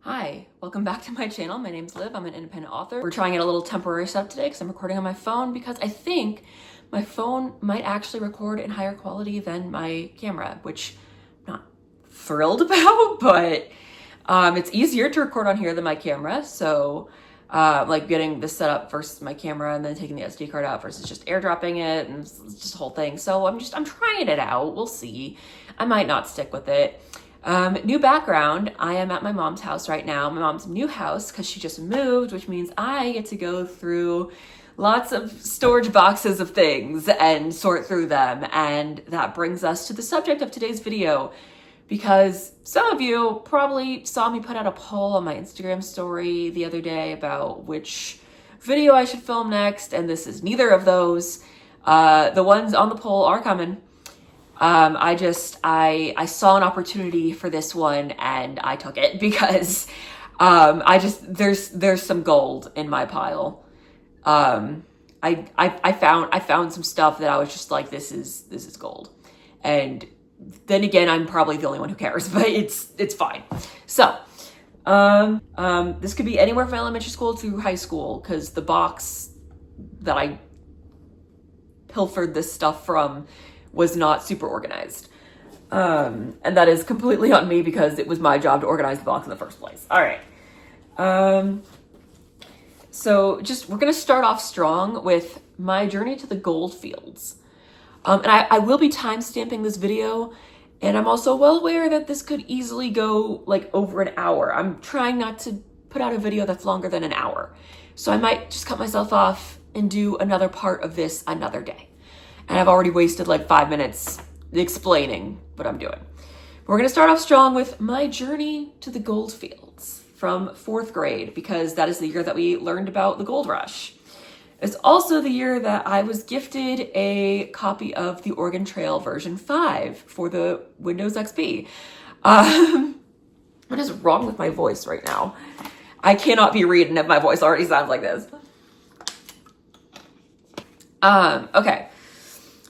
Hi, welcome back to my channel. My name's Liv. I'm an independent author. We're trying out a little temporary setup today because I'm recording on my phone because I think my phone might actually record in higher quality than my camera, which I'm not thrilled about, but it's easier to record on here than my camera. So like getting this set up versus my camera and then taking the SD card out versus just airdropping it and it's just a whole thing. So I'm trying it out. We'll see. I might not stick with it. New background, I am at my mom's house right now, my mom's new house, because she just moved, which means I get to go through lots of storage boxes of things and sort through them. And that brings us to the subject of today's video, because some of you probably saw me put out a poll on my Instagram story the other day about which video I should film next, and this is neither of those. The ones on the poll are coming. I saw an opportunity for this one and I took it because, there's some gold in my pile. I found some stuff that I was just like, this is gold. And then again, I'm probably the only one who cares, but it's fine. So, this could be anywhere from elementary school to high school, because the box that I pilfered this stuff from was not super organized. And that is completely on me because it was my job to organize the box in the first place. All right. So we're going to start off strong with my journey to the gold fields. And I will be time-stamping this video, and I'm also well aware that this could easily go like over an hour. I'm trying not to put out a video that's longer than an hour. So I might just cut myself off and do another part of this another day. And I've already wasted like 5 minutes explaining what I'm doing. We're going to start off strong with my journey to the gold fields from 4th grade, because that is the year that we learned about the gold rush. It's also the year that I was gifted a copy of the Oregon Trail version 5 for the Windows XP. What is wrong with my voice right now? I cannot be reading if my voice already sounds like this. Okay.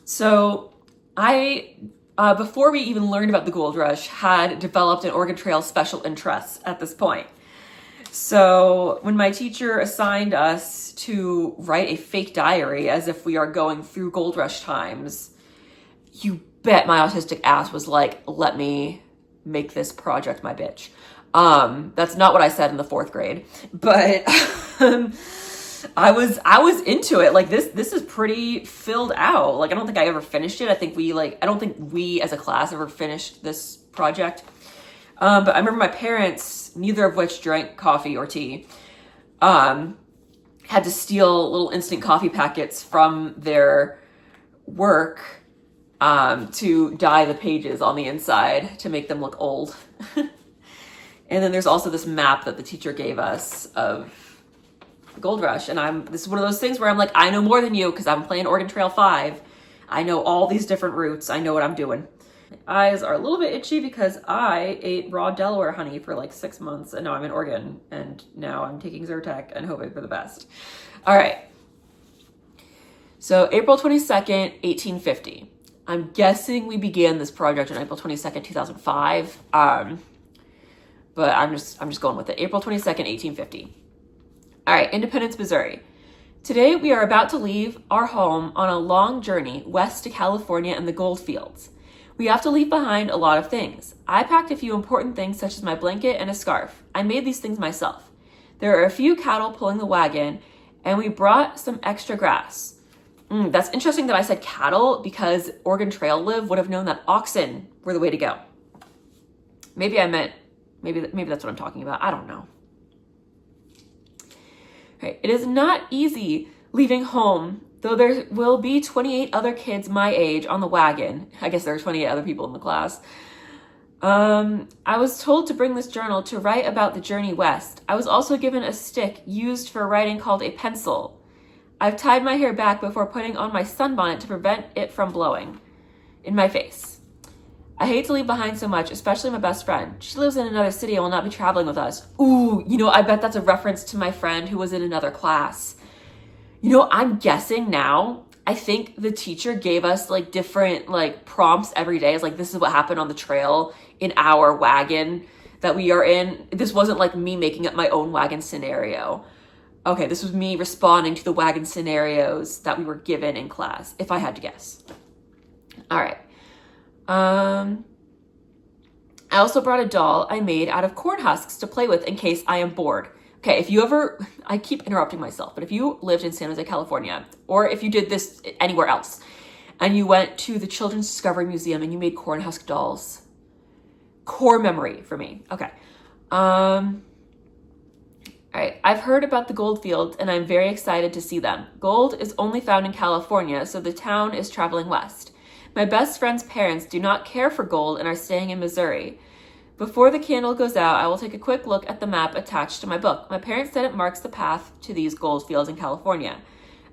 So I, before we even learned about the gold rush, had developed an Oregon Trail special interest at this point. So when my teacher assigned us to write a fake diary as if we are going through gold rush times, you bet my autistic ass was like, let me make this project my bitch. That's not what I said in the 4th grade, but I was into it. Like this is pretty filled out. Like I don't think I ever finished it. I don't think we as a class ever finished this project. But I remember my parents, neither of which drank coffee or tea, had to steal little instant coffee packets from their work, to dye the pages on the inside to make them look old. And then there's also this map that the teacher gave us of Gold Rush, and this is one of those things where I'm like, I know more than you because I'm playing Oregon Trail 5. I know all these different routes. I know what I'm doing. My eyes are a little bit itchy because I ate raw Delaware honey for like 6 months, and now I'm in Oregon, and now I'm taking Zyrtec and hoping for the best. All right. So April 22nd, 1850. I'm guessing we began this project on April 22nd, 2005. But I'm just going with it. April 22nd, 1850. All right, Independence, Missouri. Today we are about to leave our home on a long journey west to California and the gold fields. We have to leave behind a lot of things. I packed a few important things such as my blanket and a scarf. I made these things myself. There are a few cattle pulling the wagon, and we brought some extra grass. That's interesting that I said cattle, because Oregon Trail Live would have known that oxen were the way to go. Maybe that's what I'm talking about. I don't know. Right. It is not easy leaving home, though there will be 28 other kids my age on the wagon. I guess there are 28 other people in the class. I was told to bring this journal to write about the journey west. I was also given a stick used for writing called a pencil. I've tied my hair back before putting on my sunbonnet to prevent it from blowing in my face. I hate to leave behind so much, especially my best friend. She lives in another city and will not be traveling with us. Ooh, I bet that's a reference to my friend who was in another class. I'm guessing now, I think the teacher gave us like different like prompts every day. It's like, this is what happened on the trail in our wagon that we are in. This wasn't like me making up my own wagon scenario. Okay, this was me responding to the wagon scenarios that we were given in class, if I had to guess. All right. I also brought a doll I made out of corn husks to play with in case I am bored. Okay, if you ever, I keep interrupting myself, but if you lived in San Jose, California, or if you did this anywhere else, and you went to the Children's Discovery Museum and you made corn husk dolls, core memory for me. Okay. All right, I've heard about the gold fields and I'm very excited to see them. Gold is only found in California, so the town is traveling west. My best friend's parents do not care for gold and are staying in Missouri. Before the candle goes out, I will take a quick look at the map attached to my book. My parents said it marks the path to these gold fields in California.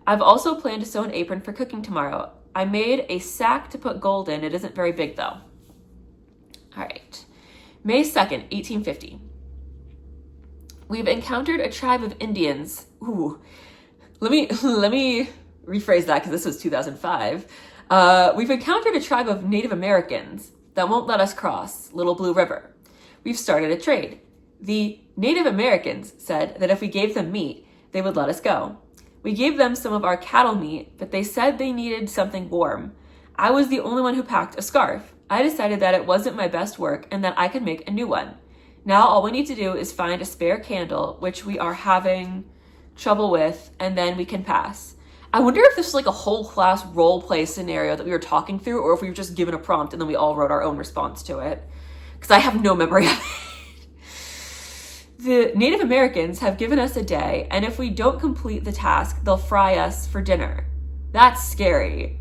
I've also planned to sew an apron for cooking tomorrow. I made a sack to put gold in. It isn't very big though. All right. May 2nd, 1850. We've encountered a tribe of Indians. Ooh. Let me rephrase that because this was 2005. We've encountered a tribe of Native Americans that won't let us cross Little Blue River. We've started a trade. The Native Americans said that if we gave them meat, they would let us go. We gave them some of our cattle meat, but they said they needed something warm. I was the only one who packed a scarf. I decided that it wasn't my best work and that I could make a new one. Now all we need to do is find a spare candle, which we are having trouble with, and then we can pass. I wonder if this is like a whole class role play scenario that we were talking through, or if we were just given a prompt and then we all wrote our own response to it. Because I have no memory of it. The Native Americans have given us a day, and if we don't complete the task, they'll fry us for dinner. That's scary.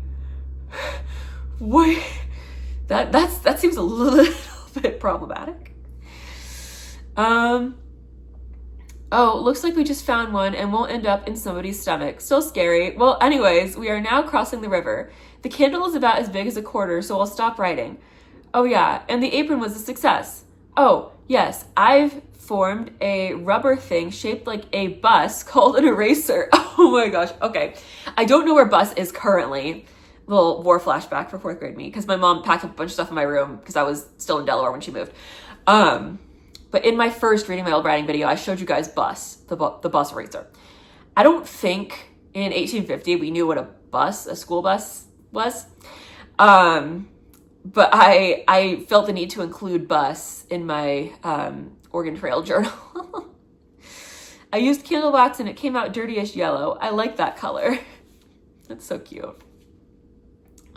What? That seems a little bit problematic. Oh, looks like we just found one and won't end up in somebody's stomach. Still scary. Well, anyways, we are now crossing the river. The candle is about as big as a quarter, so I'll stop writing. Oh yeah, and the apron was a success. Oh, yes, I've formed a rubber thing shaped like a bus called an eraser. Oh my gosh, okay. I don't know where bus is currently. Little war flashback for 4th grade me, because my mom packed up a bunch of stuff in my room because I was still in Delaware when she moved. But in my first Reading My Old Writing video, I showed you guys bus, the bus eraser. I don't think in 1850 we knew what a school bus was. But I felt the need to include bus in my Oregon Trail journal. I used candle wax and it came out dirtyish yellow. I like that color. That's so cute.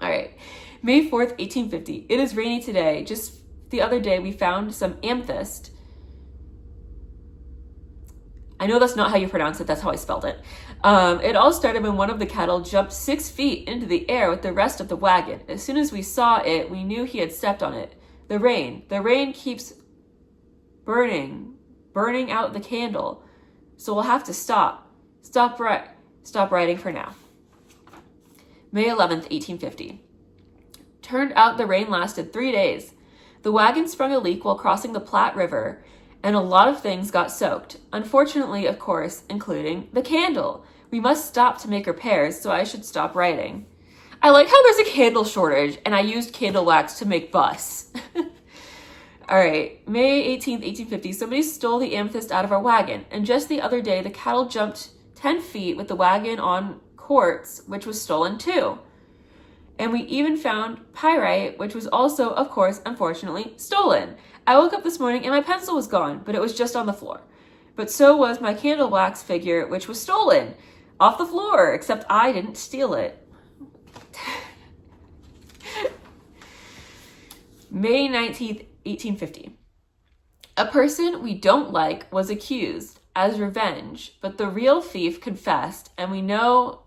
All right, May 4th, 1850. It is rainy today. Just the other day we found some amethyst. I know that's not how you pronounce it, that's how I spelled it. It all started when one of the cattle jumped 6 feet into the air with the rest of the wagon. As soon as we saw it, we knew he had stepped on it. The rain keeps burning out the candle. So we'll have to stop writing for now. May 11th, 1850. Turned out the rain lasted 3 days. The wagon sprung a leak while crossing the Platte River, and a lot of things got soaked. Unfortunately, of course, including the candle. We must stop to make repairs, so I should stop writing. I like how there's a candle shortage, and I used candle wax to make bus. All right, May 18th, 1850, somebody stole the amethyst out of our wagon, and just the other day, the cattle jumped 10 feet with the wagon on quartz, which was stolen too. And we even found pyrite, which was also, of course, unfortunately, stolen. I woke up this morning and my pencil was gone, but it was just on the floor. But so was my candle wax figure, which was stolen off the floor, except I didn't steal it. May 19th, 1850. A person we don't like was accused as revenge, but the real thief confessed, and we know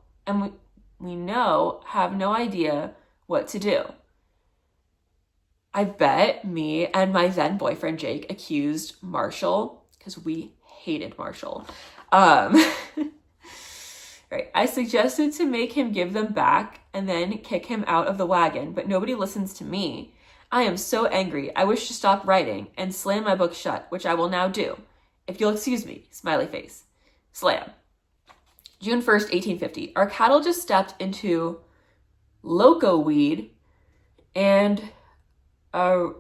have no idea what to do. I bet me and my then boyfriend Jake accused Marshall, because we hated Marshall. Right. I suggested to make him give them back and then kick him out of the wagon, but nobody listens to me. I am so angry. I wish to stop writing and slam my book shut, which I will now do. If you'll excuse me, smiley face. Slam. June 1st, 1850. Our cattle just stepped into loco weed and are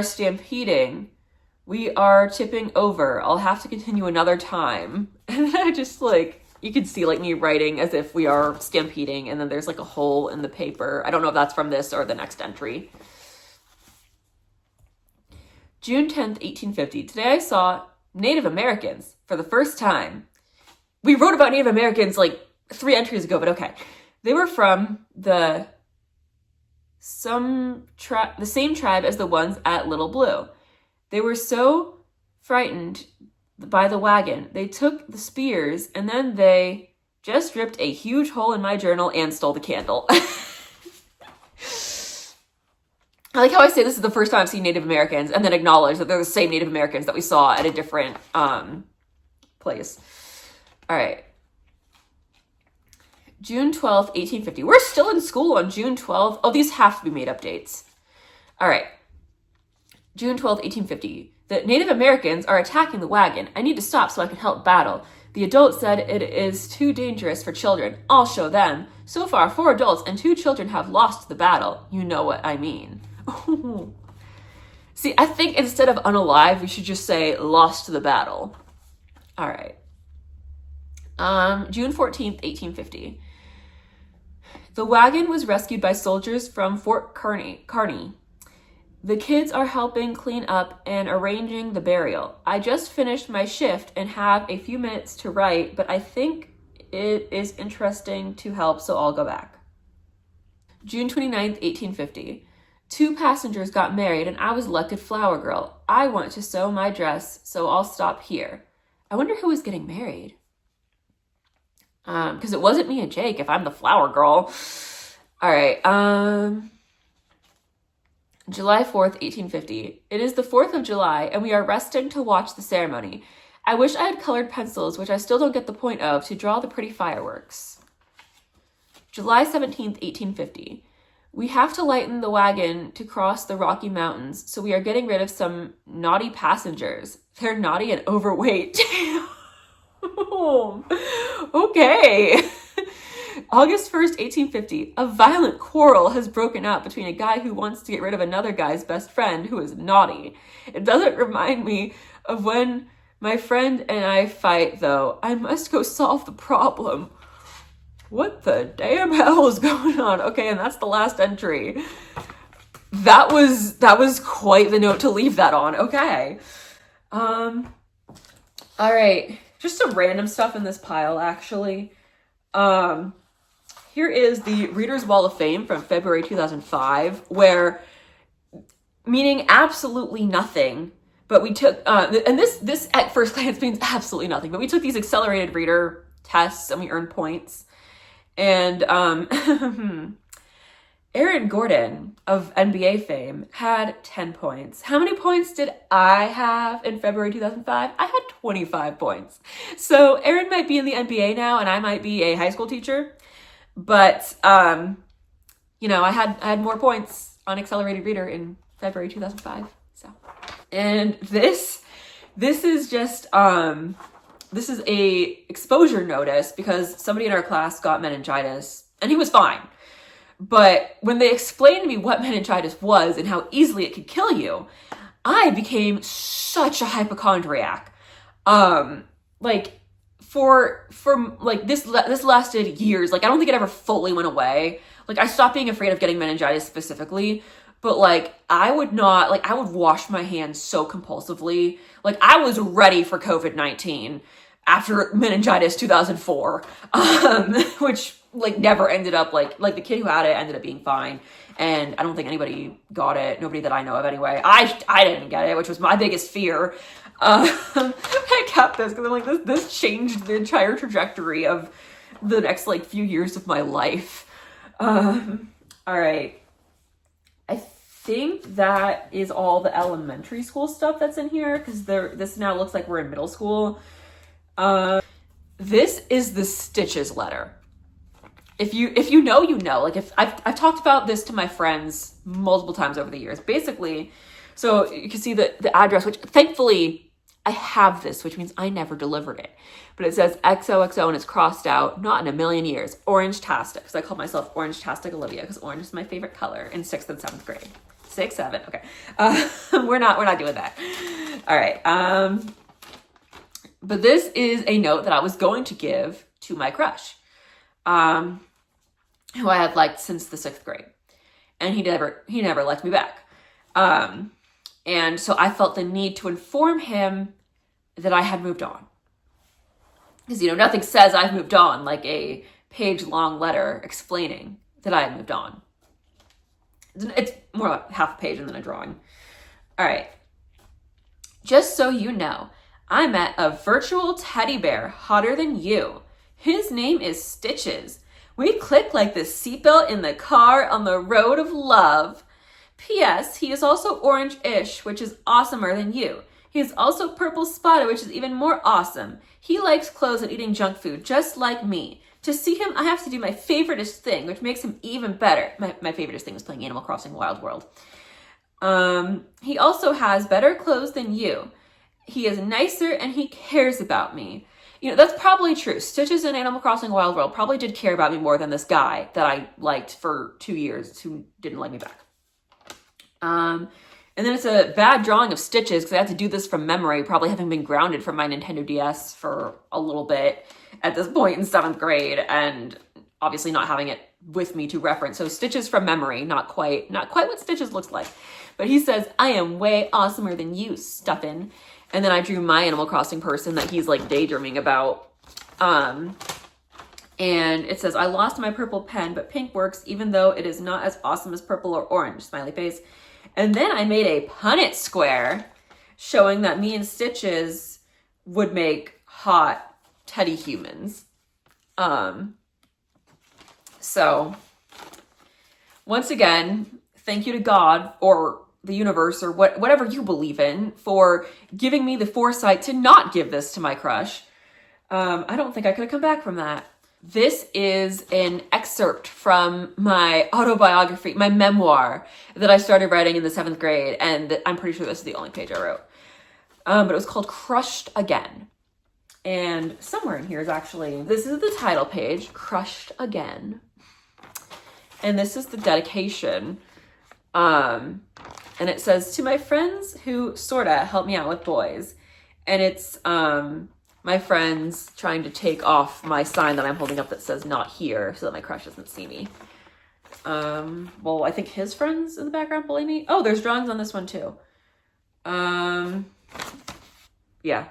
stampeding We are tipping over. I'll have to continue another time. And then I just like, you can see like me writing as if we are stampeding, and then there's like a hole in the paper. I don't know if that's from this or the next entry. June 10th, 1850. Today I saw Native Americans for the first time. We wrote about Native Americans like 3 entries ago, but okay. They were from the same tribe as the ones at Little Blue. They were so frightened by the wagon, they took the spears, and then they just ripped a huge hole in my journal and stole the candle. I like how I say this is the first time I've seen Native Americans, and then acknowledge that they're the same Native Americans that we saw at a different place. All right. June 12th, 1850. We're still in school on June 12th. Oh, these have to be made up dates. All right. June 12th, 1850. The Native Americans are attacking the wagon. I need to stop so I can help battle. The adults said it is too dangerous for children. I'll show them. So far, 4 adults and 2 children have lost the battle. You know what I mean. See, I think instead of unalive, we should just say lost the battle. All right. June 14th, 1850. The wagon was rescued by soldiers from Fort Kearny. The kids are helping clean up and arranging the burial. I just finished my shift and have a few minutes to write, but I think it is interesting to help, so I'll go back. June 29th, 1850. 2 passengers got married and I was elected flower girl. I want to sew my dress, so I'll stop here. I wonder who was getting married. Because it wasn't me and Jake if I'm the flower girl. All right. July 4th, 1850. It is the 4th of July and we are resting to watch the ceremony. I wish I had colored pencils, which I still don't get the point of, to draw the pretty fireworks. July 17th, 1850. We have to lighten the wagon to cross the Rocky Mountains, so we are getting rid of some naughty passengers. They're naughty and overweight. Okay. August 1st, 1850. A violent quarrel has broken out between a guy who wants to get rid of another guy's best friend who is naughty. It doesn't remind me of when my friend and I fight, though. I must go solve the problem. What the damn hell is going on? Okay, and that's the last entry. That was quite the note to leave that on. Okay. All right. Just some random stuff in this pile, actually. Here is the Reader's Wall of Fame from February 2005, where, meaning absolutely nothing, but we took, and this at first glance means absolutely nothing, but we took these accelerated reader tests and we earned points. And Aaron Gordon of NBA fame had 10 points. How many points did I have in February 2005? I had 25 points. So Aaron might be in the NBA now and I might be a high school teacher. But, you know, I had more points on accelerated reader in February 2005. So, and this is just, this is a exposure notice because somebody in our class got meningitis and he was fine. But when they explained to me what meningitis was and how easily it could kill you, I became such a hypochondriac. Like for like this lasted years. Like I don't think it ever fully went away. Like I stopped being afraid of getting meningitis specifically, but like I would wash my hands so compulsively. Like I was ready for COVID-19 after meningitis 2004, which like never ended up like the kid who had it ended up being fine. And I don't think anybody got it. Nobody that I know of anyway. I didn't get it, which was my biggest fear. I kept this because I'm like, this changed the entire trajectory of the next like few years of my life. All right. I think that is all the elementary school stuff that's in here because this now looks like we're in middle school. This is the Stitches letter. If you know, you know. Like if I've talked about this to my friends multiple times over the years. Basically, so you can see the address, which thankfully I have this, which means I never delivered it. But it says XOXO and it's crossed out, not in a million years. Orangetastic, because I call myself Orangetastic Olivia because orange is my favorite color in 6th and 7th grade. 6, 7. Okay. We're not doing that. All right. But this is a note that I was going to give to my crush, who I had liked since the 6th grade, and he never liked me back. And so I felt the need to inform him that I had moved on. Because, nothing says I've moved on like a page-long letter explaining that I had moved on. It's more like half a page and then a drawing. All right. Just so you know, I met a virtual teddy bear hotter than you. His name is Stitches. We click like the seatbelt in the car on the road of love. P.S. He is also orange-ish, which is awesomer than you. He is also purple spotted, which is even more awesome. He likes clothes and eating junk food, just like me. To see him, I have to do my favoriteest thing, which makes him even better. My favoriteest thing is playing Animal Crossing Wild World. He also has better clothes than you. He is nicer and he cares about me. That's probably true. Stitches in Animal Crossing Wild World probably did care about me more than this guy that I liked for 2 years who didn't like me back. And then it's a bad drawing of Stitches because I had to do this from memory, probably having been grounded from my Nintendo DS for a little bit at this point in 7th grade, and obviously not having it with me to reference. So Stitches from memory, not quite what Stitches looks like. But he says, I am way awesomer than you, Stuffin'. And then I drew my Animal Crossing person that he's like daydreaming about. And it says, I lost my purple pen, but pink works even though it is not as awesome as purple or orange, smiley face. And then I made a Punnett square showing that me and Stitches would make hot teddy humans. So once again, thank you to God or the universe or whatever you believe in for giving me the foresight to not give this to my crush. I don't think I could have come back from that. This is an excerpt from my autobiography, my memoir that I started writing in the 7th grade. And I'm pretty sure this is the only page I wrote. But it was called Crushed Again. And somewhere in here is actually, this is the title page, Crushed Again. And this is the dedication. And it says, to my friends who sorta help me out with boys. And it's my friends trying to take off my sign that I'm holding up that says not here so that my crush doesn't see me. Well, I think his friends in the background bully me. Oh, there's drawings on this one too. Yeah.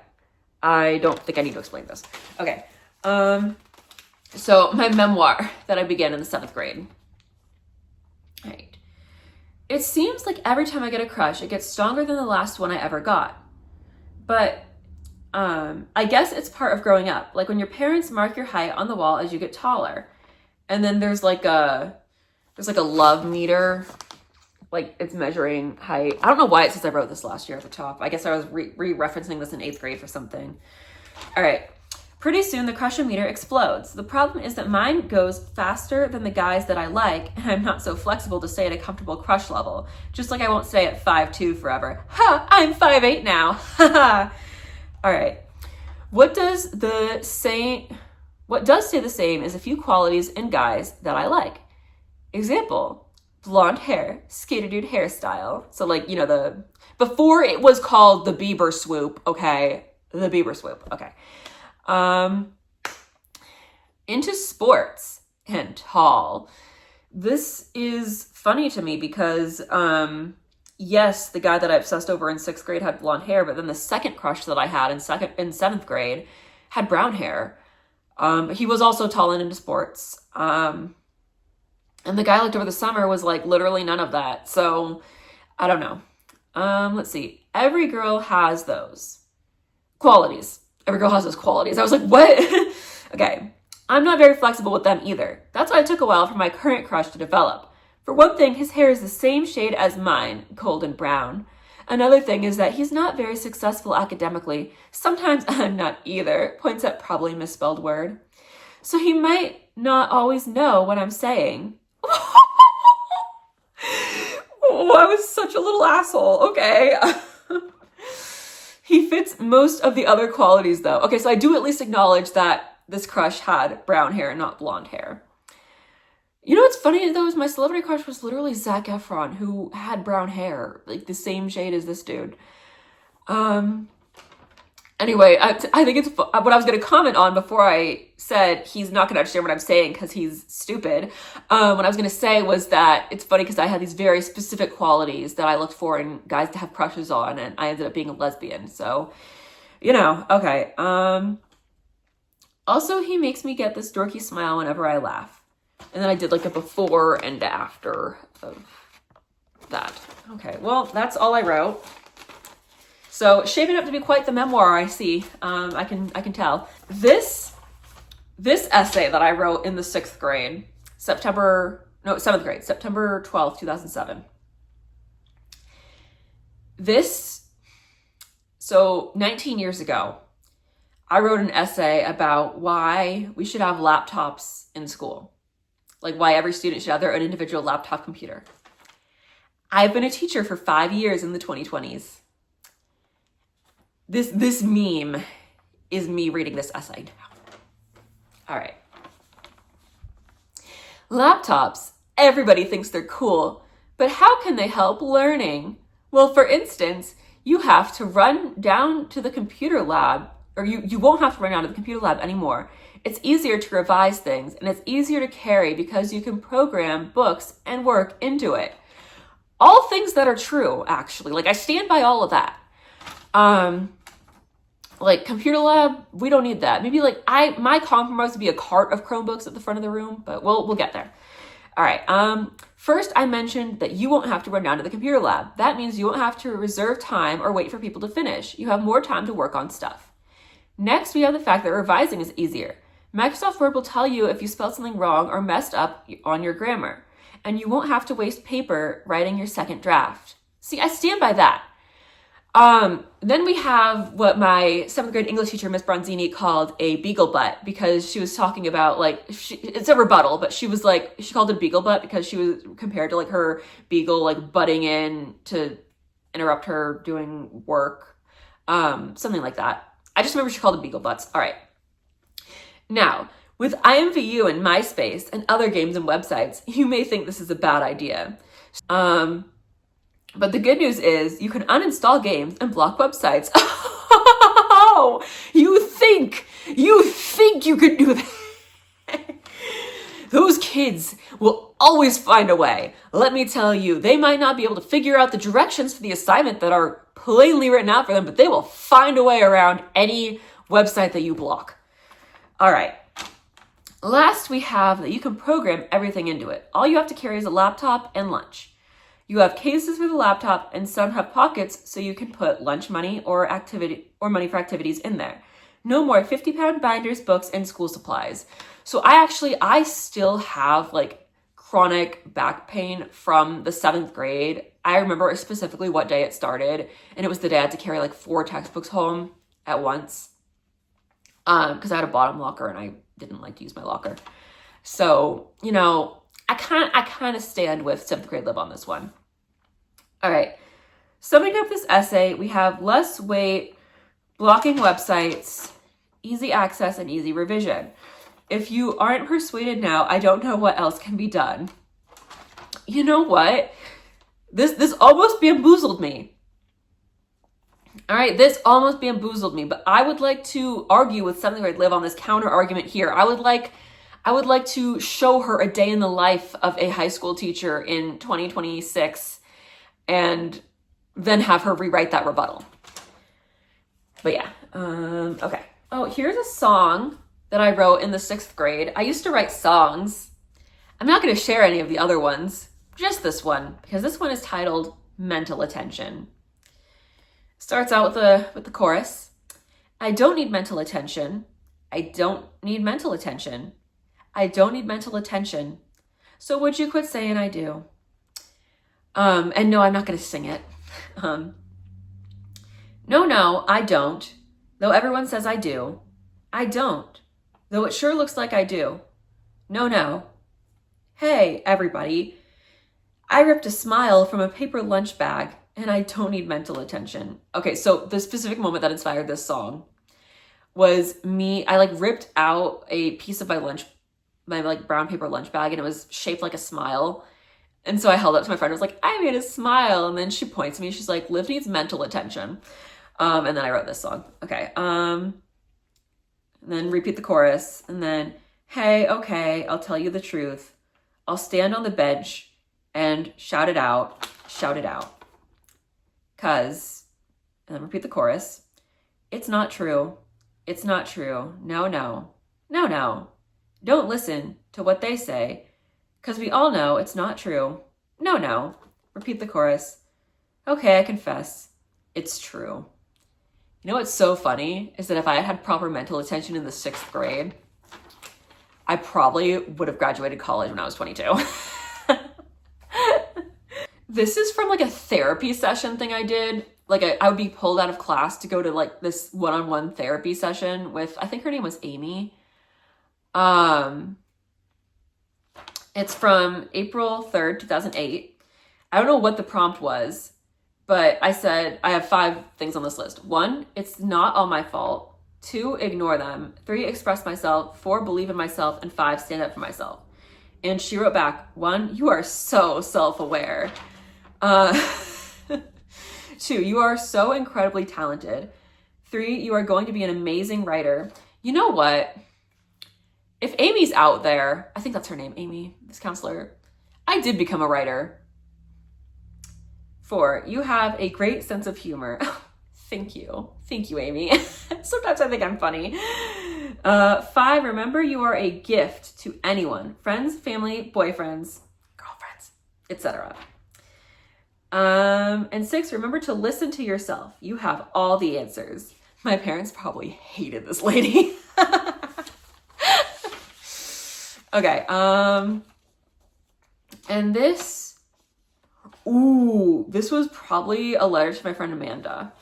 I don't think I need to explain this. Okay. So my memoir that I began in the 7th grade. All right. It seems like every time I get a crush, it gets stronger than the last one I ever got. But I guess it's part of growing up. Like when your parents mark your height on the wall as you get taller. And then there's like a love meter. Like it's measuring height. I don't know why it says I wrote this last year at the top. I guess I was re-referencing this in 8th grade for something. All right. Pretty soon the crush-o-meter explodes. The problem is that mine goes faster than the guys that I like, and I'm not so flexible to stay at a comfortable crush level. Just like I won't stay at 5'2" forever. Ha! I'm 5'8" now. Ha ha! All right. What does stay the same is a few qualities in guys that I like. Example, blonde hair, skater dude hairstyle. So like, before it was called the Bieber swoop, okay? The Bieber swoop, okay. Into sports and tall. This is funny to me because, yes, the guy that I obsessed over in 6th grade had blonde hair, but then the second crush that I had in 7th grade had brown hair. He was also tall and into sports. And the guy I liked over the summer was like literally none of that. So I don't know. Let's see. Every girl has those qualities. Every girl has those qualities. I was like, what? Okay. I'm not very flexible with them either. That's why it took a while for my current crush to develop. For one thing, his hair is the same shade as mine, golden brown. Another thing is that he's not very successful academically. Sometimes I'm not either. Points at probably misspelled word. So he might not always know what I'm saying. Oh, I was such a little asshole. Okay. He fits most of the other qualities though. Okay, so I do at least acknowledge that this crush had brown hair, not blonde hair. You know what's funny though is my celebrity crush was literally Zac Efron, who had brown hair, like the same shade as this dude. Anyway, I think it's what I was going to comment on before I said he's not going to understand what I'm saying because he's stupid. What I was going to say was that it's funny because I had these very specific qualities that I looked for in guys to have crushes on, and I ended up being a lesbian. So, okay. Also, he makes me get this dorky smile whenever I laugh. And then I did like a before and after of that. Okay, well, that's all I wrote. So shaping up to be quite the memoir, I see. I can tell. This essay that I wrote in the 6th grade, September 12th, 2007. So 19 years ago, I wrote an essay about why we should have laptops in school. Like why every student should have their own individual laptop computer. I've been a teacher for 5 years in the 2020s. This meme is me reading this essay now. All right. Laptops, everybody thinks they're cool, but how can they help learning? Well, for instance, you have to run down to the computer lab, or you won't have to run down to the computer lab anymore. It's easier to revise things, and it's easier to carry because you can program books and work into it. All things that are true, actually. Like, I stand by all of that. Like computer lab, we don't need that. Maybe like my compromise would be a cart of Chromebooks at the front of the room, but we'll get there. All right. First, I mentioned that you won't have to run down to the computer lab. That means you won't have to reserve time or wait for people to finish. You have more time to work on stuff. Next, we have the fact that revising is easier. Microsoft Word will tell you if you spelled something wrong or messed up on your grammar, and you won't have to waste paper writing your second draft. See, I stand by that. Then we have what my 7th grade English teacher, Miss Bronzini, called a beagle butt, because she was talking about it's a rebuttal, but she was like, she called it a beagle butt because she was compared to like her beagle, like butting in to interrupt her doing work. Something like that. I just remember she called it beagle butts. All right. Now, with IMVU and MySpace and other games and websites, you may think this is a bad idea. But the good news is you can uninstall games and block websites. Oh, you think you could do that? Those kids will always find a way. Let me tell you, they might not be able to figure out the directions to the assignment that are plainly written out for them, but they will find a way around any website that you block. All right. Last, we have that you can program everything into it. All you have to carry is a laptop and lunch. You have cases for the laptop, and some have pockets so you can put lunch money or money for activities in there. No more 50-pound binders, books, and school supplies. So I still have like chronic back pain from the 7th grade. I remember specifically what day it started, and it was the day I had to carry like 4 textbooks home at once. Because I had a bottom locker and I didn't like to use my locker. So, I kind of stand with 7th grade lib on this one. All right. Summing up this essay, we have less weight, blocking websites, easy access, and easy revision. If you aren't persuaded now, I don't know what else can be done. You know what? This almost bamboozled me. All right, this almost bamboozled me, but I would like to argue with 7th grade Liv on this counter argument here. I would like to show her a day in the life of a high school teacher in 2026 and then have her rewrite that rebuttal. But yeah, okay. Oh, here's a song that I wrote in the 6th grade. I used to write songs. I'm not going to share any of the other ones, just this one, because this one is titled Mental Attention. Starts out with the chorus. I don't need mental attention. I don't need mental attention. I don't need mental attention. So would you quit saying I do? And no, I'm not going to sing it. No, I don't. Though everyone says I do. I don't. Though it sure looks like I do. No. Hey, everybody. I ripped a smile from a paper lunch bag, and I don't need mental attention. Okay, so the specific moment that inspired this song was me. I ripped out a piece of my lunch my like brown paper lunch bag, and it was shaped like a smile. And so I held it up to my friend. I was like, I made a smile. And then she points at me. She's like, Liv needs mental attention. And then I wrote this song. Okay. And then repeat the chorus. And then, hey, okay, I'll tell you the truth. I'll stand on the bench and shout it out. Shout it out. 'Cause, and then repeat the chorus. It's not true. It's not true. No, no. No, no. Don't listen to what they say. 'Cause we all know it's not true. No, no. Repeat the chorus. Okay, I confess. It's true. You know what's so funny is that if I had had proper mental attention in the 6th grade, I probably would have graduated college when I was 22. This is from like a therapy session thing I did. Like I would be pulled out of class to go to like this one-on-one therapy session with, I think her name was Amy. It's from April 3rd, 2008. I don't know what the prompt was, but I said, I have 5 things on this list. 1, it's not all my fault. 2, ignore them. 3, express myself. 4, believe in myself. And 5, stand up for myself. And she wrote back, 1, you are so self-aware. 2, you are so incredibly talented. 3, you are going to be an amazing writer. You know what? If Amy's out there, I think that's her name, Amy, this counselor, I did become a writer. 4, you have a great sense of humor. Thank you. Thank you, Amy. Sometimes I think I'm funny. 5, remember you are a gift to anyone, friends, family, boyfriends, girlfriends, etc. And 6, remember to listen to yourself. You have all the answers. My parents probably hated this lady. Okay, and this was probably a letter to my friend Amanda.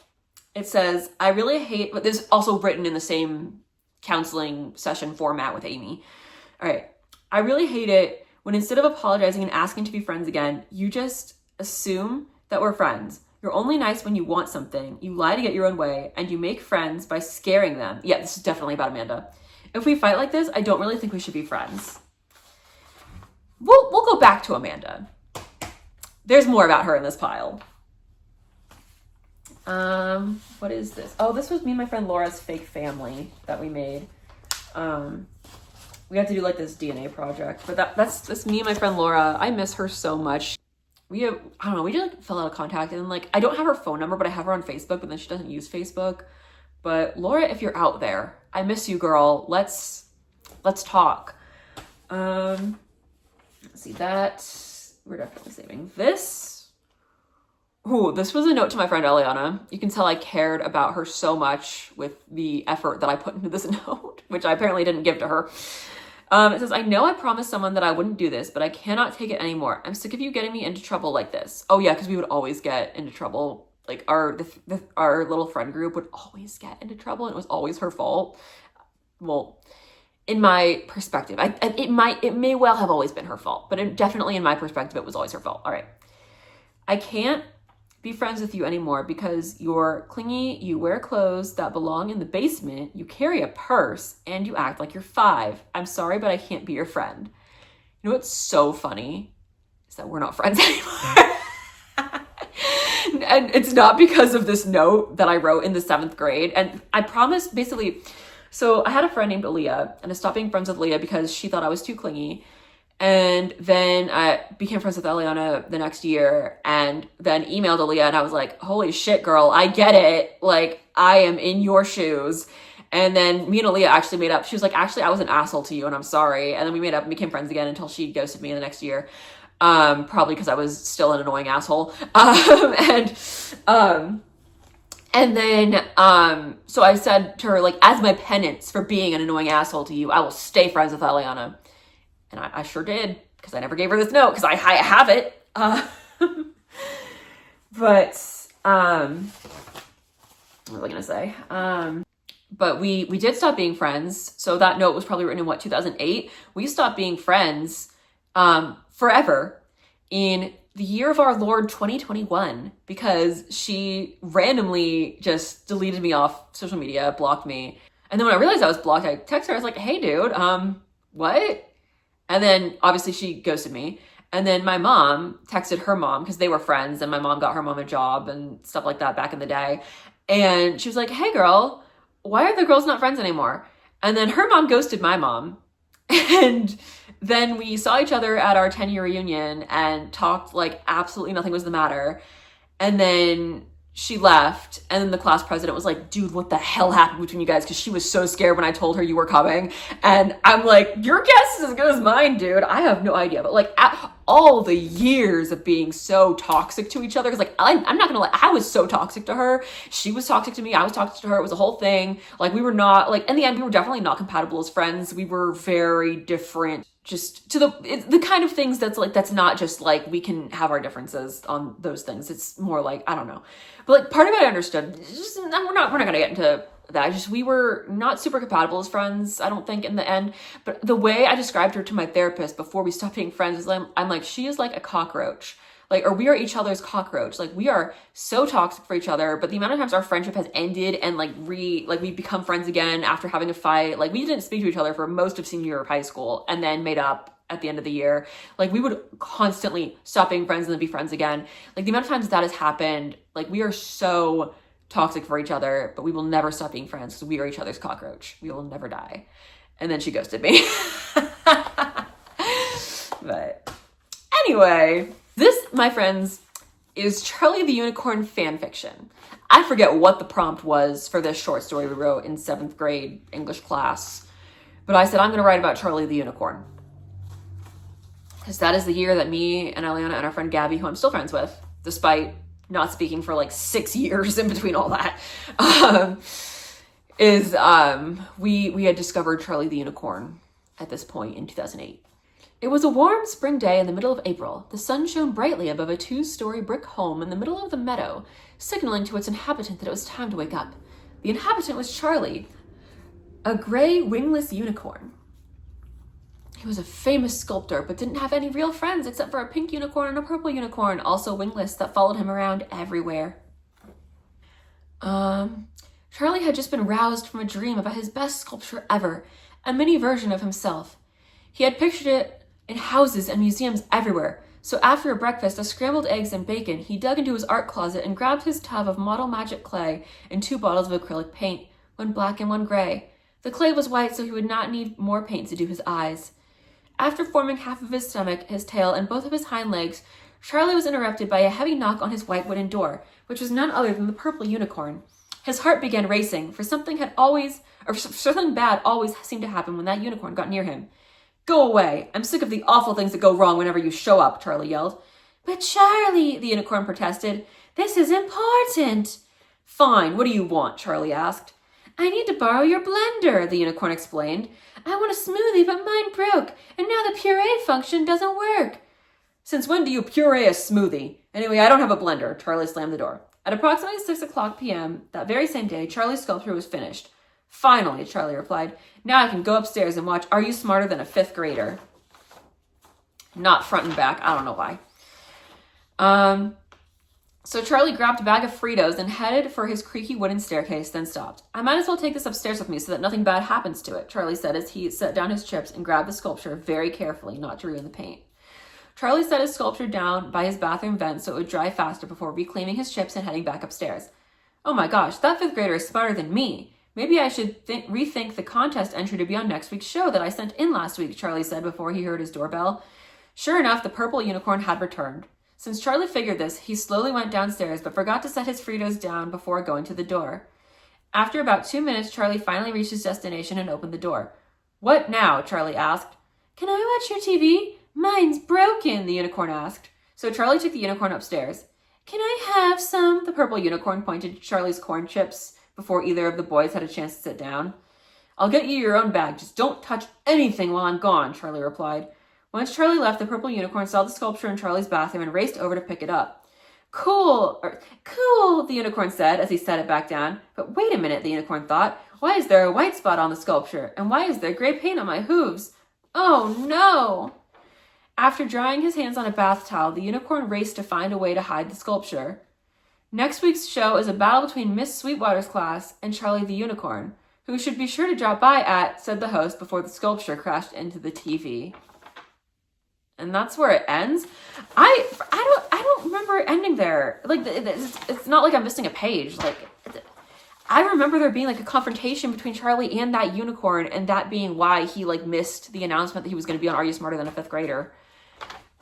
It says, I really hate, but this is also written in the same counseling session format with Amy. All right, I really hate it when instead of apologizing and asking to be friends again, you just assume that we're friends. You're only nice when you want something. You lie to get your own way, and you make friends by scaring them. Yeah, this is definitely about Amanda. If we fight like this, I don't really think we should be friends. We'll go back to Amanda. There's more about her in this pile. What is this? Oh, this was me and my friend Laura's fake family that we made. We had to do like this DNA project, but that's me and my friend Laura. I miss her so much. We just like fell out of contact, and like I don't have her phone number, but I have her on Facebook, but then she doesn't use Facebook. But Laura, if you're out there, I miss you, girl. Let's talk. Let's see that. We're definitely saving this. Ooh, this was a note to my friend Eliana. You can tell I cared about her so much with the effort that I put into this note, which I apparently didn't give to her. It says, I know I promised someone that I wouldn't do this, but I cannot take it anymore. I'm sick of you getting me into trouble like this. Oh yeah, because we would always get into trouble. Like our little friend group would always get into trouble, and it was always her fault. Well, in my perspective, it may well have always been her fault, but definitely in my perspective, it was always her fault. All right. I can't be friends with you anymore because you're clingy, you wear clothes that belong in the basement, you carry a purse, and you act like you're 5. I'm sorry, but I can't be your friend. You know what's so funny is that we're not friends anymore. And it's not because of this note that I wrote in the 7th grade. And I promised basically, so I had a friend named Aaliyah, and I stopped being friends with Aaliyah because she thought I was too clingy. And then I became friends with Eliana the next year, and then emailed Aaliyah, and I was like, holy shit, girl, I get it. Like, I am in your shoes. And then me and Aaliyah actually made up. She was like, actually, I was an asshole to you, and I'm sorry. And then we made up and became friends again until she ghosted me in the next year. Probably because I was still an annoying asshole. And then, so I said to her, like, as my penance for being an annoying asshole to you, I will stay friends with Eliana. And I sure did, because I never gave her this note, because I have it. But, what was I going to say? But we did stop being friends. So that note was probably written in 2008? We stopped being friends, forever in the year of our Lord 2021, because she randomly just deleted me off social media, blocked me. And then when I realized I was blocked, I texted her, I was like, hey dude, what? And then obviously she ghosted me. And then my mom texted her mom because they were friends and my mom got her mom a job and stuff like that back in the day. And she was like, hey girl, why are the girls not friends anymore? And then her mom ghosted my mom. And then we saw each other at our 10-year reunion and talked like absolutely nothing was the matter. And then she left, and then the class president was like, dude, what the hell happened between you guys? Because she was so scared when I told her you were coming. And I'm like, your guess is as good as mine, dude. I have no idea. But like all the years of being so toxic to each other, because like I'm not gonna lie, I was so toxic to her. She was toxic to me. I was toxic to her. It was a whole thing. Like we were not, like in the end, we were definitely not compatible as friends. We were very different. Just to the kind of things that's not just like we can have our differences on those things. It's more like, I don't know. But like part of it I understood. We're not gonna get into that. Just we were not super compatible as friends, I don't think, in the end. But the way I described her to my therapist before we stopped being friends is I'm like, she is like a cockroach. Like, or we are each other's cockroach. Like, we are so toxic for each other, but the amount of times our friendship has ended and like we become friends again after having a fight. Like, we didn't speak to each other for most of senior year of high school and then made up at the end of the year. Like, we would constantly stop being friends and then be friends again. Like, the amount of times that has happened, like, we are so toxic for each other, but we will never stop being friends because we are each other's cockroach. We will never die. And then she ghosted me. But anyway, this, my friends, is Charlie the Unicorn fan fiction. I forget what the prompt was for this short story we wrote in 7th grade English class, but I said I'm going to write about Charlie the Unicorn. Because that is the year that me and Eliana and our friend Gabby, who I'm still friends with, despite not speaking for like 6 years in between all that, we had discovered Charlie the Unicorn at this point in 2008. It was a warm spring day in the middle of April. The sun shone brightly above a 2-story brick home in the middle of the meadow, signaling to its inhabitant that it was time to wake up. The inhabitant was Charlie, a gray wingless unicorn. He was a famous sculptor, but didn't have any real friends except for a pink unicorn and a purple unicorn, also wingless, that followed him around everywhere. Charlie had just been roused from a dream about his best sculpture ever, a mini version of himself. He had pictured it in houses and museums everywhere, so after a breakfast of scrambled eggs and bacon, he dug into his art closet and grabbed his tub of model magic clay and 2 bottles of acrylic paint, one black and one gray. The clay was white, so he would not need more paint to do his eyes. After forming half of his stomach, his tail, and both of his hind legs, Charlie was interrupted by a heavy knock on his white wooden door, which was none other than the purple unicorn. His heart began racing, for something bad always seemed to happen when that unicorn got near him. Go away. I'm sick of the awful things that go wrong whenever you show up, Charlie yelled. But Charlie, the unicorn protested, this is important. Fine, what do you want? Charlie asked. I need to borrow your blender, the unicorn explained. I want a smoothie, but mine broke, and now the puree function doesn't work. Since when do you puree a smoothie? Anyway, I don't have a blender. Charlie slammed the door. At approximately 6:00 p.m. that very same day, Charlie's sculpture was finished. Finally, Charlie replied. Now I can go upstairs and watch Are You Smarter Than a 5th Grader? Not front and back. I don't know why. So Charlie grabbed a bag of Fritos and headed for his creaky wooden staircase, then stopped. I might as well take this upstairs with me so that nothing bad happens to it, Charlie said as he set down his chips and grabbed the sculpture very carefully, not to ruin the paint. Charlie set his sculpture down by his bathroom vent so it would dry faster before reclaiming his chips and heading back upstairs. Oh my gosh, that 5th grader is smarter than me. Maybe I should rethink the contest entry to be on next week's show that I sent in last week, Charlie said before he heard his doorbell. Sure enough, the purple unicorn had returned. Since Charlie figured this, he slowly went downstairs but forgot to set his Fritos down before going to the door. After about 2 minutes, Charlie finally reached his destination and opened the door. What now? Charlie asked. Can I watch your TV? Mine's broken, the unicorn asked. So Charlie took the unicorn upstairs. Can I have some? The purple unicorn pointed to Charlie's corn chips before either of the boys had a chance to sit down. I'll get you your own bag. Just don't touch anything while I'm gone, Charlie replied. Once Charlie left, the purple unicorn saw the sculpture in Charlie's bathroom and raced over to pick it up. Cool, the unicorn said as he set it back down. But wait a minute, the unicorn thought. Why is there a white spot on the sculpture? And why is there gray paint on my hooves? Oh no! After drying his hands on a bath towel, the unicorn raced to find a way to hide the sculpture. Next week's show is a battle between Miss Sweetwater's class and Charlie the Unicorn, who should be sure to drop by at, said the host before the sculpture crashed into the TV. and that's where it ends. I don't remember it ending there. Like, it's not like I'm missing a page. Like, I remember there being like a confrontation between Charlie and that unicorn, and that being why he like missed the announcement that he was going to be on Are You Smarter Than a Fifth Grader?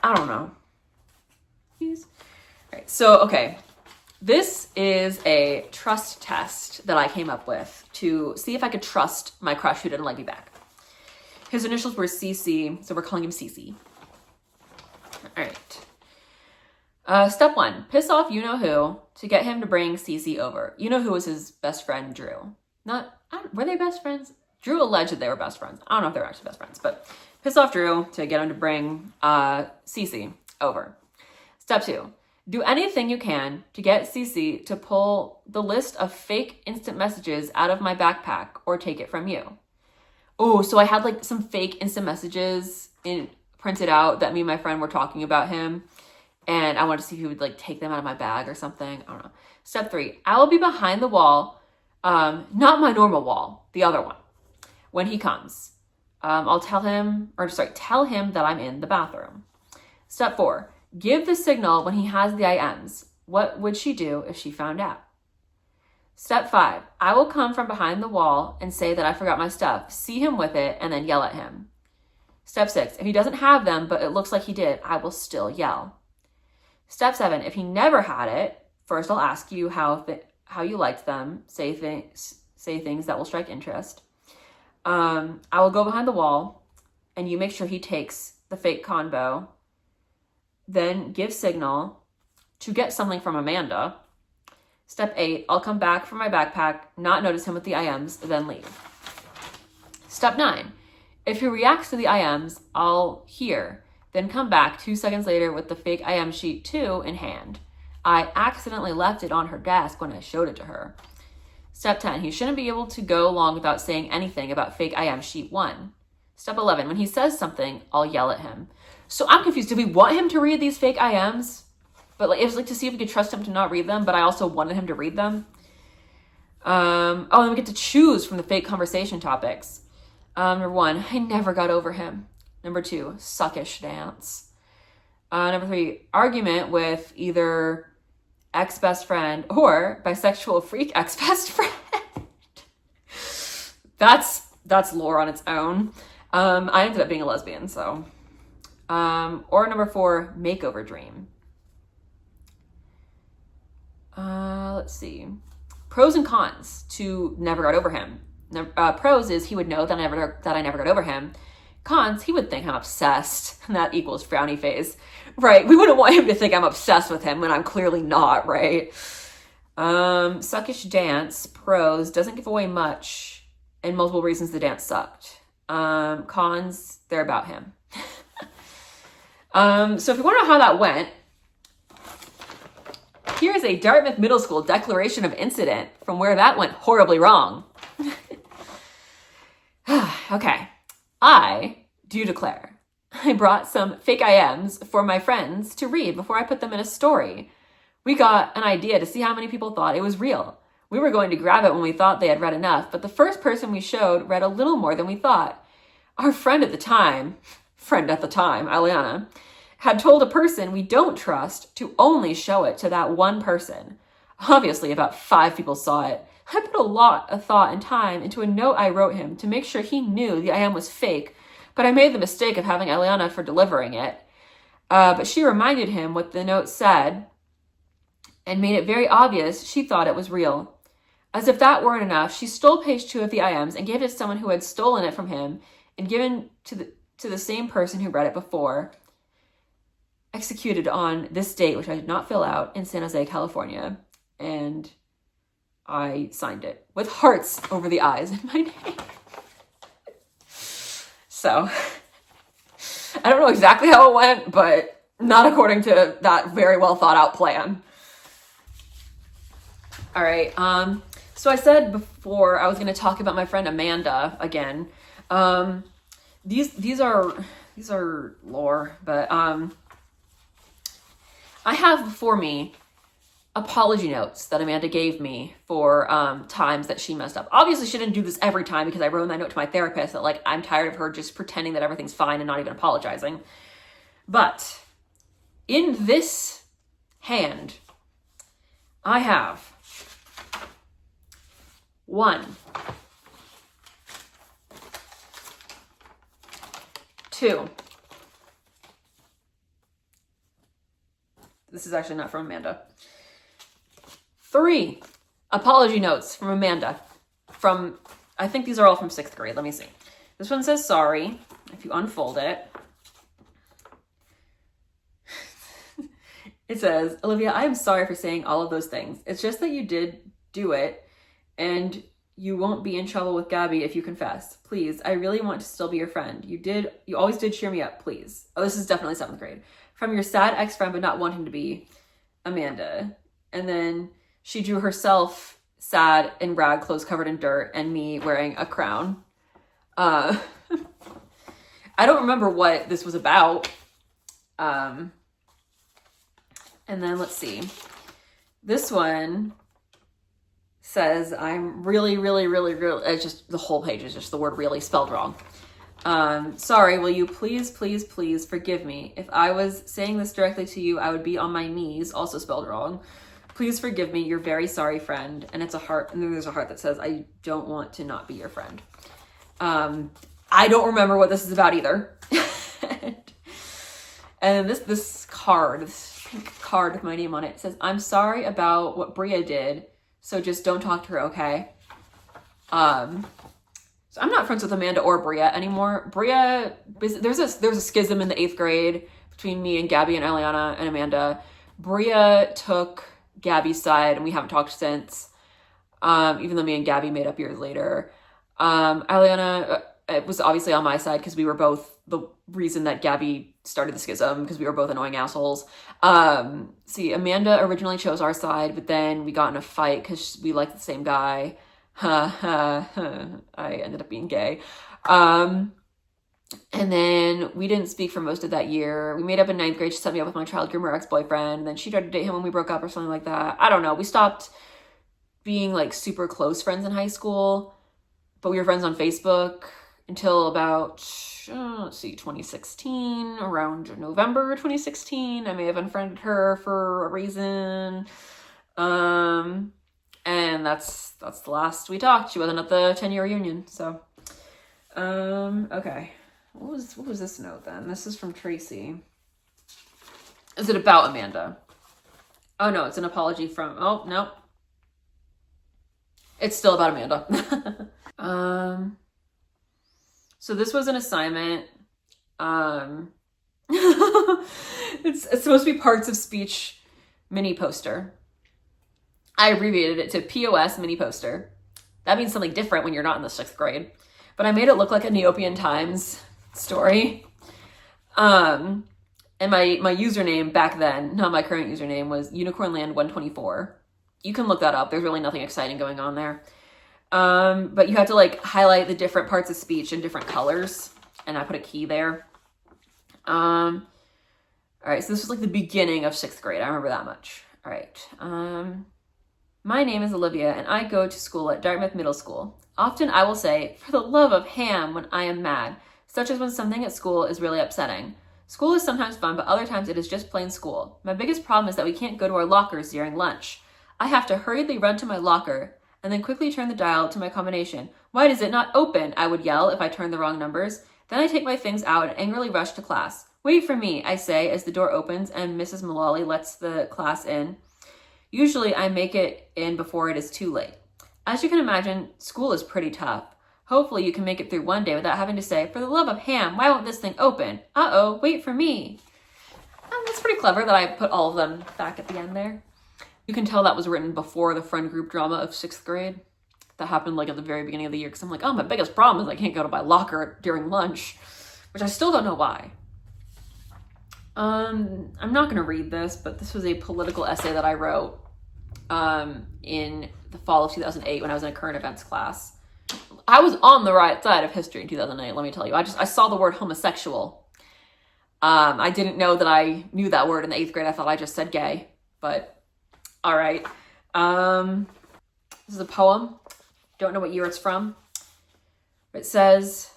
I don't know. Please. All right. So, okay. This is a trust test that I came up with to see if I could trust my crush who didn't like me back. His initials were CC, so we're calling him CC. All right. Step 1, piss off you-know-who to get him to bring CC over. You-know-who was his best friend, Drew. Were they best friends? Drew alleged they were best friends. I don't know if they were actually best friends, but piss off Drew to get him to bring CC over. Step 2, do anything you can to get CC to pull the list of fake instant messages out of my backpack or take it from you. Oh, so I had like some fake instant messages printed out that me and my friend were talking about him, and I wanted to see if he would like take them out of my bag or something. I don't know. Step 3, I will be behind the wall, not my normal wall, the other one, when he comes. I'll tell him that I'm in the bathroom. Step 4, give the signal when he has the IMs. What would she do if she found out? Step 5, I will come from behind the wall and say that I forgot my stuff, see him with it, and then yell at him. Step 6, if he doesn't have them, but it looks like he did, I will still yell. Step 7, if he never had it, first I'll ask you how you liked them, say things that will strike interest. I will go behind the wall, and you make sure he takes the fake convo, then give signal to get something from Amanda. Step 8, I'll come back from my backpack, not notice him with the IMs, then leave. Step 9, if he reacts to the IMs, I'll hear, then come back 2 seconds later with the fake IM sheet 2 in hand. I accidentally left it on her desk when I showed it to her. Step 10, he shouldn't be able to go long without saying anything about fake IM sheet 1. Step 11, when he says something, I'll yell at him. So I'm confused. Did we want him to read these fake IMs? But like, it was like to see if we could trust him to not read them, but I also wanted him to read them. And we get to choose from the fake conversation topics. Number 1, I never got over him. Number 2, suckish dance. Number 3, argument with either ex-best friend or bisexual freak ex-best friend. That's lore on its own. I ended up being a lesbian, so. Or number 4, makeover dream. Let's see. Pros and cons to never got over him. Pros is he would know that I never got over him. Cons, he would think I'm obsessed, and that equals frowny face. Right, we wouldn't want him to think I'm obsessed with him when I'm clearly not, right? Suckish dance, pros, doesn't give away much, and multiple reasons the dance sucked. Cons, they're about him. So if you want to know how that went, here's a Dartmouth Middle School declaration of incident from where that went horribly wrong. Okay. I do declare, I brought some fake IMs for my friends to read before I put them in a story. We got an idea to see how many people thought it was real. We were going to grab it when we thought they had read enough, but the first person we showed read a little more than we thought. Our friend at the time, Aliana, had told a person we don't trust to only show it to that one person. Obviously, about 5 people saw it. I put a lot of thought and time into a note I wrote him to make sure he knew the IM was fake, but I made the mistake of having Eliana for delivering it. But she reminded him what the note said and made it very obvious she thought it was real. As if that weren't enough, she stole page 2 of the IMs and gave it to someone who had stolen it from him and given to the same person who read it before. Executed on this date, which I did not fill out, in San Jose, California. And I signed it with hearts over the eyes in my name. So, I don't know exactly how it went, but not according to that very well thought out plan. All right. So I said before I was going to talk about my friend Amanda again. These are lore, but I have before me apology notes that Amanda gave me for times that she messed up. Obviously, she didn't do this every time because I wrote that note to my therapist that like I'm tired of her just pretending that everything's fine and not even apologizing. But in this hand, I have 1, 2. This is actually not from Amanda. 3 apology notes from Amanda. I think these are all from 6th grade. Let me see. This one says sorry. If you unfold it, it says, Olivia, I am sorry for saying all of those things. It's just that you did do it, and you won't be in trouble with Gabby if you confess. Please, I really want to still be your friend. You always did cheer me up, please. Oh, this is definitely 7th grade. From your sad ex-friend but not wanting to be, Amanda. And then she drew herself sad in rag clothes covered in dirt and me wearing a crown. I don't remember what this was about. And then let's see. This one says, I'm really, it's just, the whole page is just the word really spelled wrong. Sorry, will you please forgive me? If I was saying this directly to you, I would be on my knees, also spelled wrong. Please forgive me, you're very sorry, friend. And it's a heart, and then there's a heart that says, I don't want to not be your friend. I don't remember what this is about either. And this card, this pink card with my name on it, says, I'm sorry about what Bria did, so just don't talk to her, okay? So I'm not friends with Amanda or Bria anymore. Bria, there's a schism in the 8th grade between me and Gabby and Eliana and Amanda. Bria took Gabby's side and we haven't talked since, even though me and Gabby made up years later. Eliana it was obviously on my side because we were both the reason that Gabby started the schism, because we were both annoying assholes. See, Amanda originally chose our side, but then we got in a fight because we liked the same guy. I ended up being gay. And then we didn't speak for most of that year. We made up in 9th grade. She set me up with my child groomer ex-boyfriend. And then she tried to date him when we broke up or something like that. I don't know. We stopped being like super close friends in high school, but we were friends on Facebook until about, 2016, around November 2016. I may have unfriended her for a reason. And that's the last we talked. She wasn't at the 10-year reunion, so. Okay. What was this note then? This is from Tracy. Is it about Amanda? Oh no, it's an apology from, oh no. It's still about Amanda. So this was an assignment. It's supposed to be parts of speech mini poster. I abbreviated it to POS mini poster. That means something different when you're not in the 6th grade. But I made it look like a Neopian Times story. And my username back then, not my current username, was unicornland124. You can look that up. There's really nothing exciting going on there. But you have to like highlight the different parts of speech in different colors. And I put a key there. All right, so this was like the beginning of 6th grade. I remember that much. All right. My name is Olivia, and I go to school at Dartmouth Middle School. Often I will say, for the love of ham, when I am mad, such as when something at school is really upsetting. School is sometimes fun, but other times it is just plain school. My biggest problem is that we can't go to our lockers during lunch. I have to hurriedly run to my locker and then quickly turn the dial to my combination. Why does it not open? I would yell if I turned the wrong numbers. Then I take my things out and angrily rush to class. Wait for me, I say as the door opens and Mrs. Mullally lets the class in. Usually I make it in before it is too late. As you can imagine, school is pretty tough. Hopefully you can make it through one day without having to say, for the love of ham, why won't this thing open? Uh-oh, wait for me. That's pretty clever that I put all of them back at the end there. You can tell that was written before the friend group drama of 6th grade. That happened like at the very beginning of the year because I'm like, oh, my biggest problem is I can't go to my locker during lunch, which I still don't know why. I'm not going to read this, but this was a political essay that I wrote in the fall of 2008 when I was in a current events class. I was on the right side of history in 2008, let me tell you. I saw the word homosexual. I didn't know that I knew that word in the 8th grade. I thought I just said gay, but all right. This is a poem. Don't know what year it's from. It says,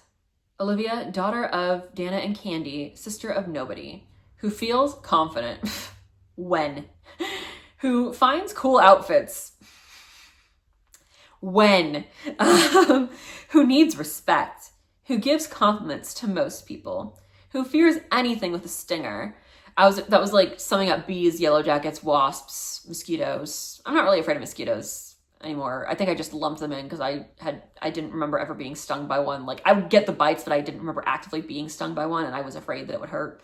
Olivia, daughter of Dana and Candy, sister of nobody. who feels confident when, who finds cool outfits when, who needs respect, who gives compliments to most people, who fears anything with a stinger. That was like summing up bees, yellow jackets, wasps, mosquitoes. I'm not really afraid of mosquitoes anymore. I think I just lumped them in because I didn't remember ever being stung by one. Like, I would get the bites, but I didn't remember actively being stung by one, and I was afraid that it would hurt.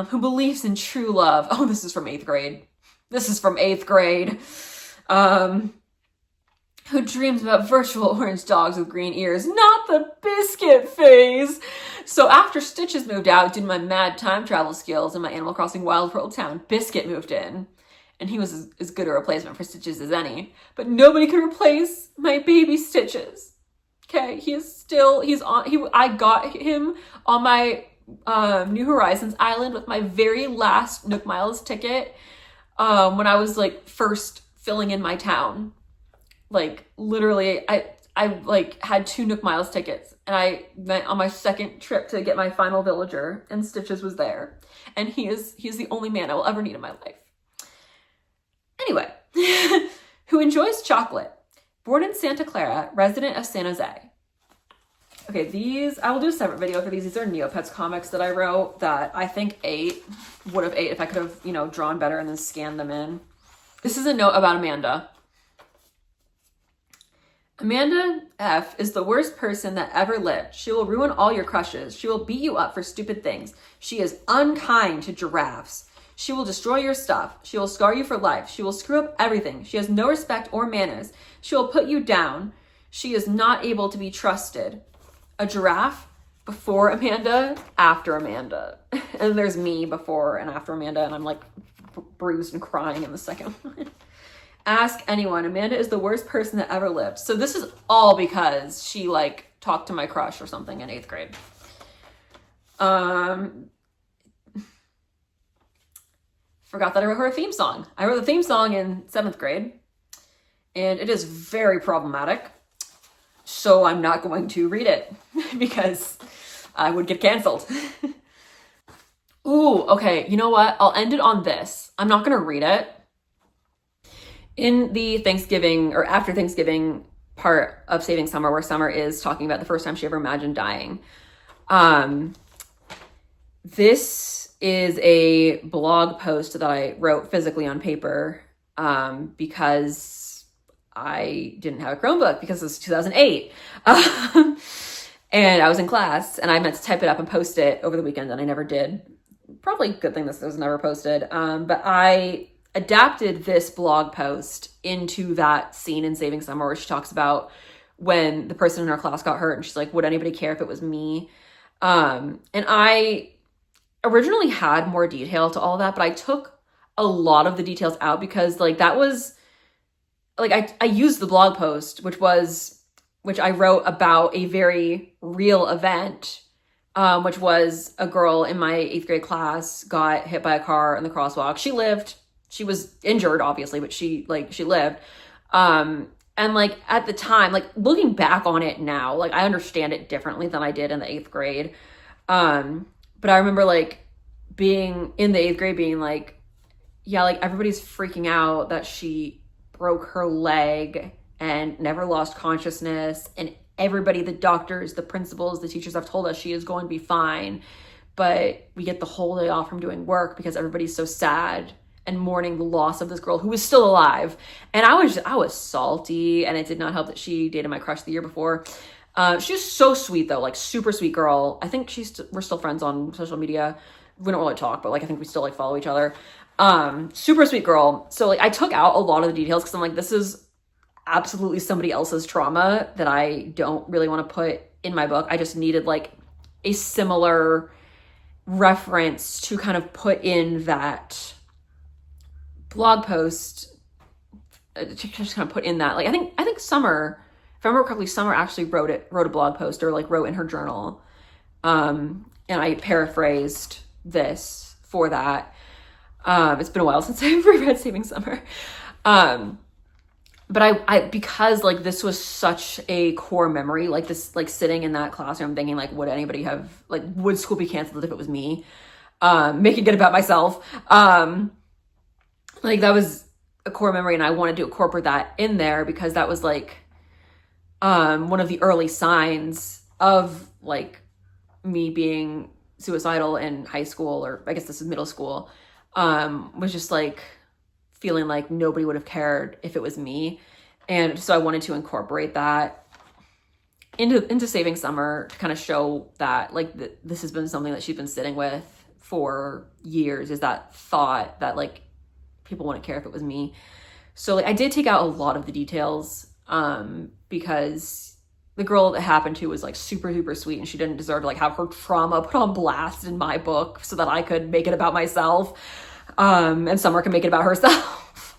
Who believes in true love. Oh, this is from 8th grade. Who dreams about virtual orange dogs with green ears, not the biscuit phase. So after Stitches moved out due to my mad time travel skills in my Animal Crossing Wild World town, Biscuit moved in. And he was as good a replacement for Stitches as any. But nobody could replace my baby Stitches. Okay, I got him on my New Horizons island with my very last Nook Miles ticket when I was like first filling in my town. Like, literally, I like had 2 Nook Miles tickets, and I went on my second trip to get my final villager, and Stitches was there. And he is the only man I will ever need in my life. Anyway, who enjoys chocolate. Born in Santa Clara, resident of San Jose. Okay, I will do a separate video for these. These are Neopets comics that I wrote that I think would have ate if I could have, drawn better and then scanned them in. This is a note about Amanda. Amanda F. is the worst person that ever lived. She will ruin all your crushes. She will beat you up for stupid things. She is unkind to giraffes. She will destroy your stuff. She will scar you for life. She will screw up everything. She has no respect or manners. She will put you down. She is not able to be trusted. A giraffe before Amanda, after Amanda. And there's me before and after Amanda, and I'm like bruised and crying in the second one. Ask anyone. Amanda is the worst person that ever lived. So this is all because she like talked to my crush or something in 8th grade. Forgot that I wrote her a theme song. I wrote the theme song in 7th grade, and it is very problematic. So I'm not going to read it because I would get canceled. Ooh, okay. You know what? I'll end it on this. I'm not going to read it. In the Thanksgiving or after Thanksgiving part of Saving Summer, where Summer is talking about the first time she ever imagined dying. This is a blog post that I wrote physically on paper because I didn't have a Chromebook because it was 2008. And I was in class and I meant to type it up and post it over the weekend, and I never did. Probably a good thing this was never posted. But I adapted this blog post into that scene in Saving Summer where she talks about when the person in her class got hurt and she's like, would anybody care if it was me? And I originally had more detail to all that, but I took a lot of the details out because like that was like I used the blog post, which I wrote about a very real event, which was a girl in my 8th grade class got hit by a car in the crosswalk. She lived. She was injured, obviously, but she lived. And like at the time, like looking back on it now, like I understand it differently than I did in the 8th grade. But I remember like being in the 8th grade being like, yeah, like everybody's freaking out that she broke her leg and never lost consciousness. And everybody, the doctors, the principals, the teachers have told us she is going to be fine. But we get the whole day off from doing work because everybody's so sad and mourning the loss of this girl who was still alive. And I was salty, and it did not help that she dated my crush the year before. She was so sweet though, like super sweet girl. I think we're still friends on social media. We don't really talk, but like I think we still like follow each other. Super sweet girl. So like I took out a lot of the details because I'm like, this is absolutely somebody else's trauma that I don't really want to put in my book. I just needed like a similar reference to kind of put in that blog post, to just kind of put in that, like I think Summer, if I remember correctly, Summer actually wrote a blog post or like wrote in her journal, and I paraphrased this for that. It's been a while since I've reread Saving Summer, but I because like this was such a core memory, like this, like sitting in that classroom thinking like, would anybody have, like, would school be canceled if it was me? making it about myself. Like that was a core memory, and I wanted to incorporate that in there because that was like one of the early signs of like me being suicidal in high school, or I guess this is middle school, was just like feeling like nobody would have cared if it was me. And so I wanted to incorporate that into Saving Summer to kind of show that like this has been something that she's been sitting with for years, is that thought that like people wouldn't care if it was me. So like I did take out a lot of the details because the girl that happened to was like super, super sweet, and she didn't deserve to like have her trauma put on blast in my book so that I could make it about myself. And Summer can make it about herself.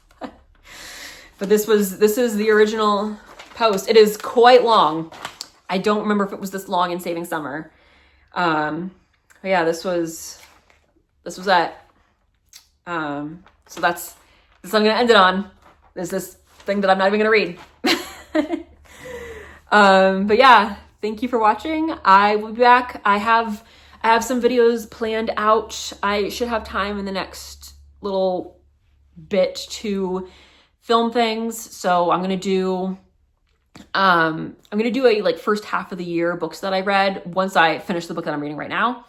But this is the original post. It is quite long. I don't remember if it was this long in Saving Summer. But yeah, this was that. So that's I'm gonna end it on. There's this thing that I'm not even gonna read. But yeah, thank you for watching. I will be back. I have some videos planned out. I should have time in the next little bit to film things. So I'm gonna do a like first half of the year books that I read once I finish the book that I'm reading right now,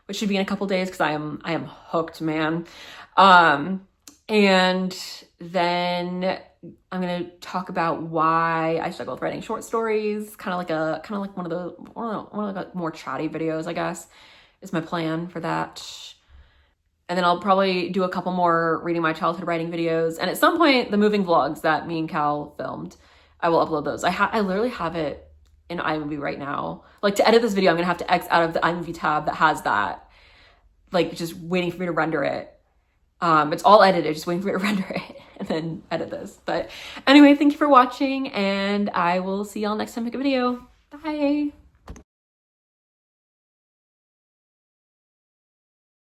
which should be in a couple days because I am hooked, man. And then I'm gonna talk about why I struggle with writing short stories, kind of like one of the more chatty videos, I guess, is my plan for that. And then I'll probably do a couple more reading my childhood writing videos, and at some point the moving vlogs that me and Cal filmed, I will upload those. I literally have it in iMovie right now. Like to edit this video, I'm gonna have to X out of the iMovie tab that has that, like just waiting for me to render it. It's all edited, just waiting for me to render it and then edit this. But anyway, thank you for watching, and I will see y'all next time I make a video. Bye.